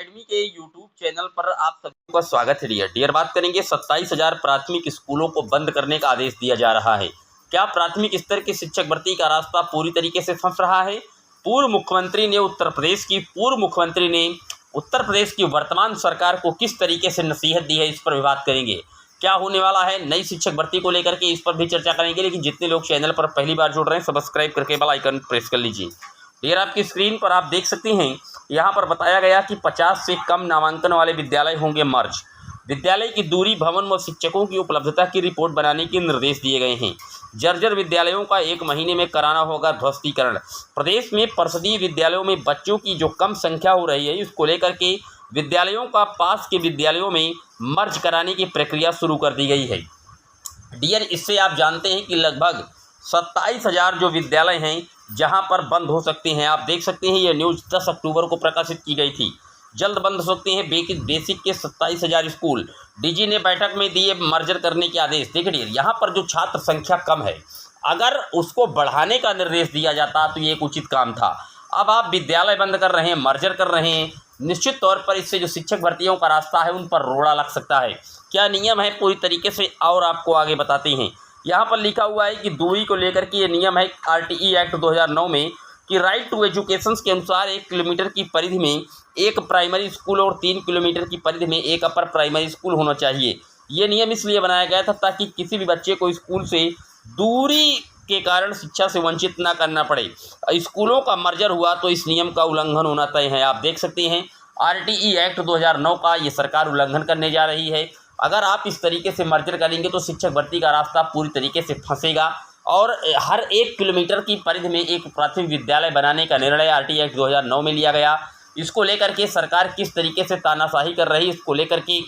Academy के YouTube channel पर आप सभी का स्वागत है। डियर बात करेंगे 27,000 प्राथमिक स्कूलों को बंद करने का आदेश दिया जा रहा है। क्या प्राथमिक स्तर के शिक्षक भर्ती का रास्ता पूरी तरीके से फंस रहा है? पूर्व मुख्यमंत्री ने उत्तर प्रदेश की वर्तमान सरकार को किस तरीके से नसीहत दी है, इस पर भी बात करेंगे। क्या होने वाला है नई शिक्षक भर्ती को लेकर के, इस पर भी चर्चा करेंगे। लेकिन जितने लोग चैनल पर पहली बार जुड़ रहे हैं, सब्सक्राइब करके बेल आइकन प्रेस कर लीजिए। डियर आपकी स्क्रीन पर आप देख सकते हैं, यहाँ पर बताया गया कि 50 से कम नामांकन वाले विद्यालय होंगे मर्ज। विद्यालय की दूरी, भवन व शिक्षकों की उपलब्धता की रिपोर्ट बनाने के निर्देश दिए गए हैं। जर्जर विद्यालयों का 1 महीने में कराना होगा ध्वस्तीकरण। प्रदेश में परिषदीय विद्यालयों में बच्चों की जो कम संख्या हो रही है, इसको लेकर के विद्यालयों का पास के विद्यालयों में मर्ज कराने की प्रक्रिया शुरू कर दी गई है। डियर, इससे आप जानते हैं कि लगभग 27,000 जो विद्यालय हैं जहां पर बंद हो सकते हैं। आप देख सकते हैं, यह न्यूज़ 10 अक्टूबर को प्रकाशित की गई थी। जल्द बंद हो सकते हैं बेसिक के 27,000 स्कूल। डीजी ने बैठक में दिए मर्जर करने के आदेश। देखिए, यहाँ पर जो छात्र संख्या कम है, अगर उसको बढ़ाने का निर्देश दिया जाता तो ये एक उचित काम था। अब आप विद्यालय बंद कर रहे हैं, मर्जर कर रहे हैं, निश्चित तौर पर इससे जो शिक्षक भर्तियों का रास्ता है उन पर रोड़ा लग सकता है। क्या नियम है पूरी तरीके से, और आपको आगे बताते हैं। यहाँ पर लिखा हुआ है कि दूरी को लेकर के ये नियम है आरटीई एक्ट 2009 में कि राइट टू एजुकेशन के अनुसार 1 किलोमीटर की परिधि में एक प्राइमरी स्कूल और 3 किलोमीटर की परिधि में एक अपर प्राइमरी स्कूल होना चाहिए। ये नियम इसलिए बनाया गया था ताकि किसी भी बच्चे को स्कूल से दूरी के कारण शिक्षा से वंचित ना करना पड़े। स्कूलों का मर्जर हुआ तो इस नियम का उल्लंघन होना तय है। आप देख सकते हैं, आरटीई एक्ट 2009 का ये सरकार उल्लंघन करने जा रही है। अगर आप इस तरीके से मर्जर करेंगे तो शिक्षक भर्ती का रास्ता पूरी तरीके से फंसेगा और हर 1 किलोमीटर की परिधि में एक प्राथमिक विद्यालय बनाने का निर्णय आरटीई एक्ट 2009 में लिया गया। इसको लेकर के सरकार किस तरीके से तानाशाही कर रही है, इसको लेकर के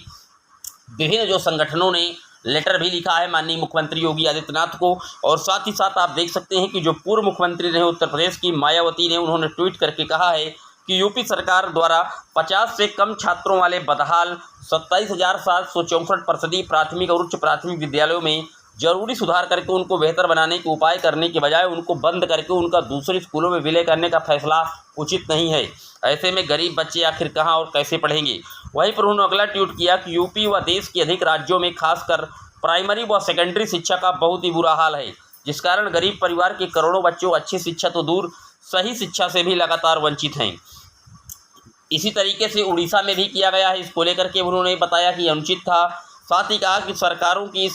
विभिन्न जो संगठनों ने लेटर भी लिखा है माननीय मुख्यमंत्री योगी आदित्यनाथ को। और साथ ही साथ आप देख सकते हैं कि जो पूर्व मुख्यमंत्री रहे उत्तर प्रदेश की मायावती ने, उन्होंने ट्वीट करके कहा है कि यूपी सरकार द्वारा 50 से कम छात्रों वाले बदहाल 27,764 परिषदीय प्राथमिक और उच्च प्राथमिक विद्यालयों में जरूरी सुधार करके उनको बेहतर बनाने के उपाय करने के बजाय उनको बंद करके उनका दूसरे स्कूलों में विलय करने का फैसला उचित नहीं है। ऐसे में गरीब बच्चे आखिर कहाँ और कैसे पढ़ेंगे। वहीं पर उन्होंने अगला ट्वीट किया कि यूपी व देश के अधिक राज्यों में खासकर प्राइमरी व सेकेंडरी शिक्षा का बहुत ही बुरा हाल है, जिस कारण गरीब परिवार के करोड़ों बच्चों अच्छी शिक्षा तो दूर, सही शिक्षा से भी लगातार वंचित हैं। इसी तरीके से उड़ीसा में भी किया गया है। इसको लेकर के उन्होंने बताया कि अनुचित था। साथ ही कहा कि सरकारों की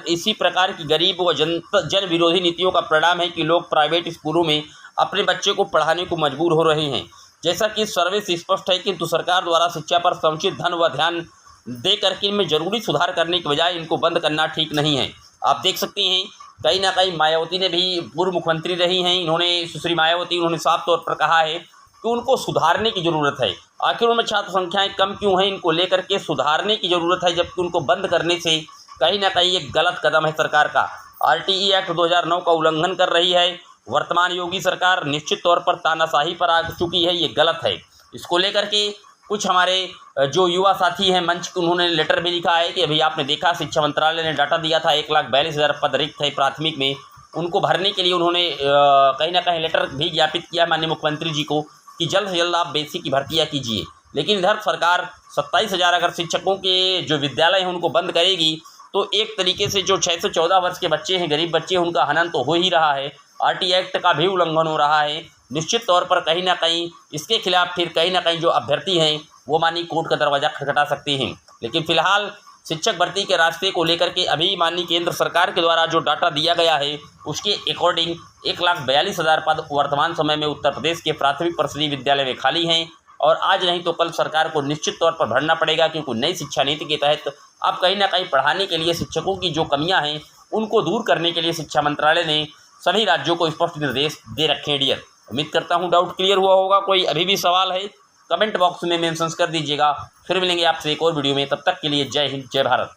इसी प्रकार की गरीब व जन विरोधी नीतियों का परिणाम है कि लोग प्राइवेट स्कूलों में अपने बच्चे को पढ़ाने को मजबूर हो रहे हैं। जैसा कि सर्वे से स्पष्ट है, किंतु सरकार द्वारा शिक्षा पर समुचित धन व ध्यान दे करके इनमें जरूरी सुधार करने के बजाय इनको बंद करना ठीक नहीं है। आप देख सकते हैं, कहीं ना कहीं मायावती ने भी पूर्व मुख्यमंत्री रही हैं, सुश्री मायावती, उन्होंने साफ तौर पर कहा है कि उनको सुधारने की ज़रूरत है। आखिर उनमें छात्र संख्याएं कम क्यों हैं, इनको लेकर के सुधारने की ज़रूरत है, जबकि उनको बंद करने से कहीं ना कहीं एक गलत कदम है सरकार का। आरटीई एक्ट 2009 का उल्लंघन कर रही है वर्तमान योगी सरकार। निश्चित तौर पर तानाशाही पर आ चुकी है, ये गलत है। इसको लेकर के कुछ हमारे जो युवा साथी हैं मंच, उन्होंने लेटर भी लिखा है कि अभी आपने देखा शिक्षा मंत्रालय ने डाटा दिया था 1,42,000 पद रिक्त है प्राथमिक में, उनको भरने के लिए उन्होंने कहीं ना कहीं लेटर भी ज्ञापित किया माननीय मुख्यमंत्री जी को कि जल्द से जल्द आप बेसिक की भर्तियाँ कीजिए। लेकिन इधर सरकार 27,000 अगर शिक्षकों के जो विद्यालय हैं उनको बंद करेगी तो एक तरीके से जो 6 से 14 वर्ष के बच्चे हैं, गरीब बच्चे हैं, उनका हनन तो हो ही रहा है। आरटीई एक्ट का भी उल्लंघन हो रहा है। निश्चित तौर पर कहीं ना कहीं इसके खिलाफ फिर कहीं ना कहीं जो अभ्यर्थी हैं वो माननीय कोर्ट का दरवाज़ा खटखटा सकते हैं। लेकिन फिलहाल शिक्षक भर्ती के रास्ते को लेकर के अभी माननीय केंद्र सरकार के द्वारा जो डाटा दिया गया है उसके अकॉर्डिंग 1,42,000 पद वर्तमान समय में उत्तर प्रदेश के प्राथमिक परिषदीय विद्यालय में खाली हैं। और आज नहीं तो कल सरकार को निश्चित तौर पर भरना पड़ेगा, क्योंकि नई शिक्षा नीति के तहत अब कहीं ना कहीं पढ़ाने के लिए शिक्षकों की जो कमियां हैं उनको दूर करने के लिए शिक्षा मंत्रालय ने सभी राज्यों को स्पष्ट निर्देश दे रखे हैं। डियर, उम्मीद करता हूँ डाउट क्लियर हुआ होगा। कोई अभी भी सवाल है कमेंट बॉक्स में मेंशन कर दीजिएगा। फिर मिलेंगे आपसे एक और वीडियो में, तब तक के लिए जय हिंद, जय भारत।